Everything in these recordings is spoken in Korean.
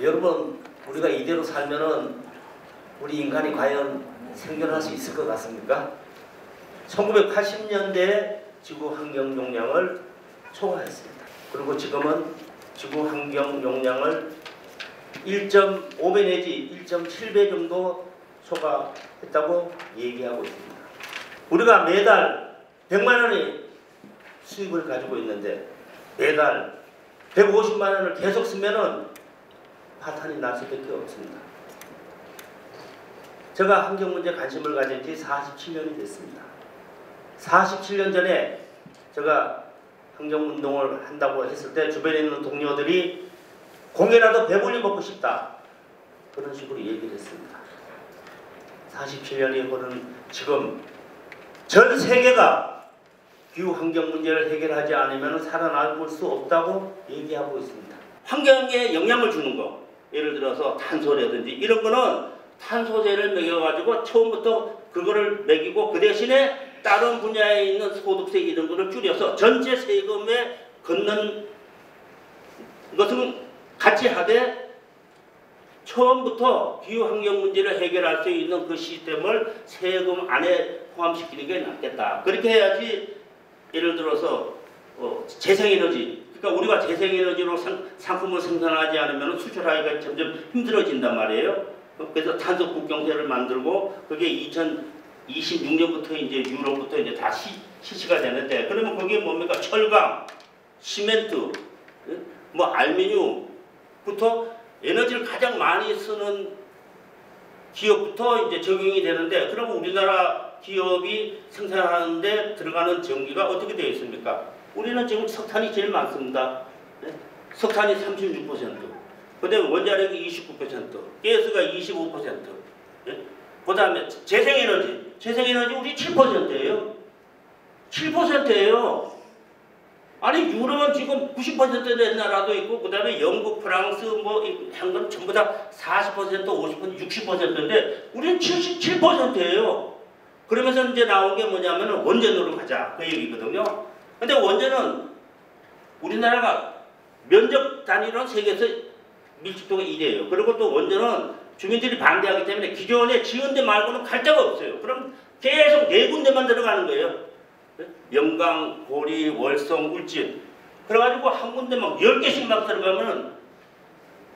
여러분, 우리가 이대로 살면은 우리 인간이 과연 생존할 수 있을 것 같습니까? 1980년대에 지구 환경 용량을 초과했습니다. 그리고 지금은 지구 환경 용량을 1.5배 내지 1.7배 정도 초과했다고 얘기하고 있습니다. 우리가 매달 100만 원의 수입을 가지고 있는데 매달 150만 원을 계속 쓰면은 파탄이 날 수밖에 없습니다. 제가 환경 문제에 관심을 가진 지 47년이 됐습니다. 47년 전에 제가 환경운동을 한다고 했을 때 주변에 있는 동료들이 공이라도 배불리 먹고 싶다, 그런 식으로 얘기를 했습니다. 47년이 흐른 지금 전 세계가 기후 환경 문제를 해결하지 않으면 살아남을 수 없다고 얘기하고 있습니다. 환경에 영향을 주는 거, 예를 들어서 탄소라든지 이런 거는 탄소세를 매겨가지고 처음부터 그거를 매기고 그 대신에 다른 분야에 있는 소득세 이런 거를 줄여서 전체 세금에 걷는 것은 같이 하되 처음부터 기후환경 문제를 해결할 수 있는 그 시스템을 세금 안에 포함시키는 게 낫겠다. 그렇게 해야지. 예를 들어서 재생에너지, 그러니까 우리가 재생에너지로 상품을 생산하지 않으면 수출하기가 점점 힘들어진단 말이에요. 그래서 탄소 국경세를 만들고 그게 2026년부터 이제 유럽부터 이제 다 실시가 되는데, 그러면 거기에 뭡니까? 철강, 시멘트, 뭐 알루미늄부터 에너지를 가장 많이 쓰는 기업부터 이제 적용이 되는데, 그러면 우리나라 기업이 생산하는데 들어가는 전기가 어떻게 되어 있습니까? 우리는 지금 석탄이 제일 많습니다. 석탄이 36%, 그다음에 원자력이 29%, 가스가 25%. 그다음에 재생에너지 우리 7%예요. 7%예요. 아니 유럽은 지금 90% 된 나라도 있고, 그다음에 영국, 프랑스 뭐 한 건 전부 다 40%, 50%, 60%인데 우리는 77%예요. 그러면서 이제 나온 게 뭐냐면 원전으로 가자, 그 얘기거든요. 근데 원전은 우리나라가 면적 단위로는 세계에서 밀집도가 1위예요. 그리고 또 원전은 주민들이 반대하기 때문에 기존에 지은 데 말고는 갈 데가 없어요. 그럼 계속 4군데만 들어가는 거예요. 영광, 고리, 월성, 울진. 그래가지고 한 군데 막 10개씩 막 들어가면은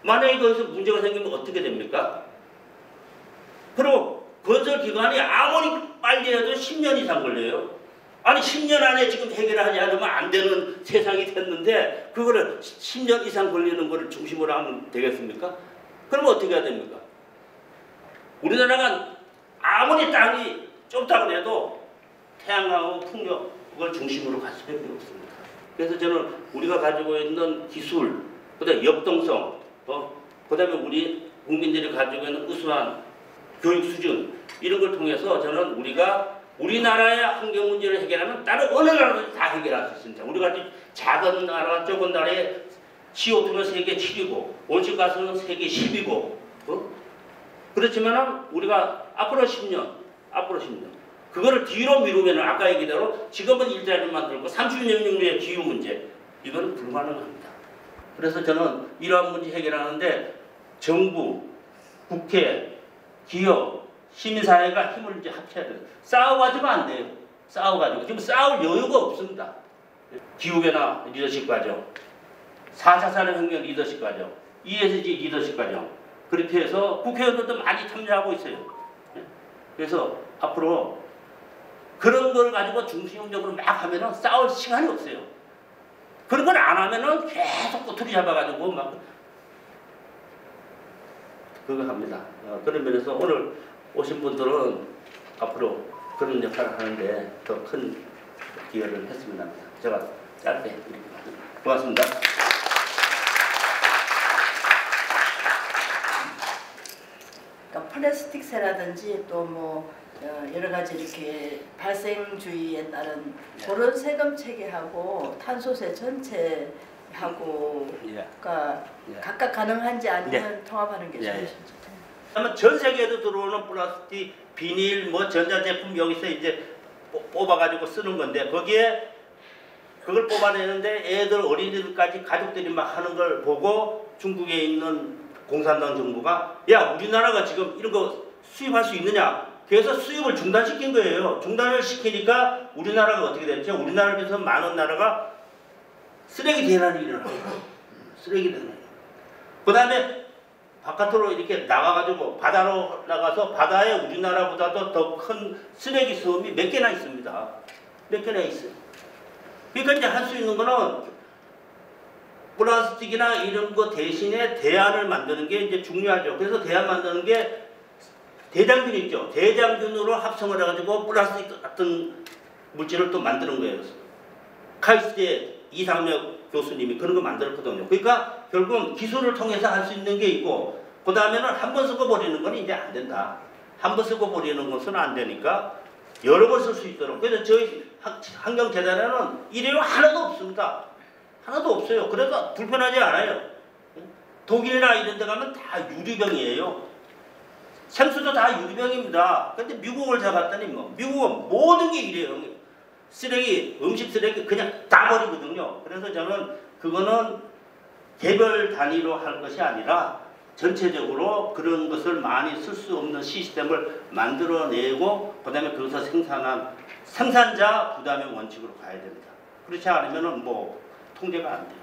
만약에 거기서 문제가 생기면 어떻게 됩니까? 그리고 건설 기간이 아무리 빨리 해도 10년 이상 걸려요. 아니 10년 안에 지금 해결하지 않으면 안 되는 세상이 됐는데 그거를 10년 이상 걸리는 거를 중심으로 하면 되겠습니까? 그러면 어떻게 해야 됩니까? 우리나라가 아무리 땅이 좁다고 해도 태양광하고 풍력을 중심으로 갈 수밖에 없습니다. 그래서 저는 우리가 가지고 있는 기술, 그다음에 역동성, 그다음에 우리 국민들이 가지고 있는 우수한 교육 수준, 이런 걸 통해서 저는 우리나라의 환경 문제를 해결하면 다른 어느 나라도 다 해결할 수 있습니다. 우리가 작은 나라, 적은 나라에 CO2는 세계 7위고 온실가스는 세계 10위고 그렇지만 우리가 앞으로 10년 그거를 뒤로 미루면 아까 얘기대로 지금은 일자리를 만들고 30년 후에 기후 문제, 이거는 불가능합니다. 그래서 저는 이러한 문제 해결하는데 정부, 국회, 기업, 시민사회가 힘을 이제 합쳐야 돼요. 싸워가지고 안 돼요. 싸워가지고. 지금 싸울 여유가 없습니다. 기후변화 리더십 과정, 4차 산업혁명 리더십 과정, ESG 리더십 과정, 그렇게 해서 국회의원들도 많이 참여하고 있어요. 그래서 앞으로 그런 걸 가지고 중심적으로 막 하면은 싸울 시간이 없어요. 그런 걸 안 하면은 계속 꼬투리 잡아가지고 막 그거 합니다. 그런 면에서 오늘 오신 분들은 앞으로 그런 역할을 하는데 더 큰 기여를 했으면 합니다. 제가 짧게 이렇게 말씀드립니다. 고맙습니다. 그러니까 플라스틱세라든지 또 뭐 여러 가지 이렇게 발생주의에 따른 그런 세금 체계하고 탄소세 전체하고 가 각각 가능한지 아니면 통합하는 게 좋으신지. 그러면 전 세계에도 들어오는 플라스틱, 비닐, 뭐 전자제품 여기서 이제 뽑아가지고 쓰는 건데 거기에 그걸 뽑아내는데 애들 어린이들까지 가족들이 막 하는 걸 보고 중국에 있는 공산당 정부가 야 우리나라가 지금 이런 거 수입할 수 있느냐? 그래서 수입을 중단시킨 거예요. 중단을 시키니까 우리나라가 어떻게 됐죠? 우리나라를 비해서 많은 나라가 쓰레기 대란이 일어나요. 쓰레기 대란. 그 다음에 바깥으로 이렇게 나가가지고 바다로 나가서 바다에 우리나라보다도 더 큰 쓰레기 섬이 몇 개나 있습니다. 몇 개나 있어요. 그러니까 이제 할 수 있는 거는 플라스틱이나 이런 거 대신에 대안을 만드는 게 이제 중요하죠. 그래서 대안 만드는 게 대장균 있죠. 대장균으로 합성을 해가지고 플라스틱 같은 물질을 또 만드는 거예요. 카이스트의 이상혁 교수님이 그런 거 만들었거든요. 그러니까 결국은 기술을 통해서 할 수 있는 게 있고, 그 다음에는 한 번 쓰고 버리는 건 이제 안 된다. 한 번 쓰고 버리는 것은 안 되니까 여러 번 쓸 수 있도록. 그래서 저희 환경재단에는 일회용 하나도 없습니다. 하나도 없어요. 그래서 불편하지 않아요. 독일이나 이런 데 가면 다 유리병이에요. 생수도 다 유리병입니다. 근데 미국을 잡았더니 뭐 미국은 모든 게 일회용. 쓰레기, 음식 쓰레기 그냥 다 버리거든요. 그래서 저는 그거는 개별 단위로 할 것이 아니라 전체적으로 그런 것을 많이 쓸 수 없는 시스템을 만들어내고 그 다음에 그것을 생산한 생산자 부담의 원칙으로 가야 됩니다. 그렇지 않으면 뭐 통제가 안 돼요.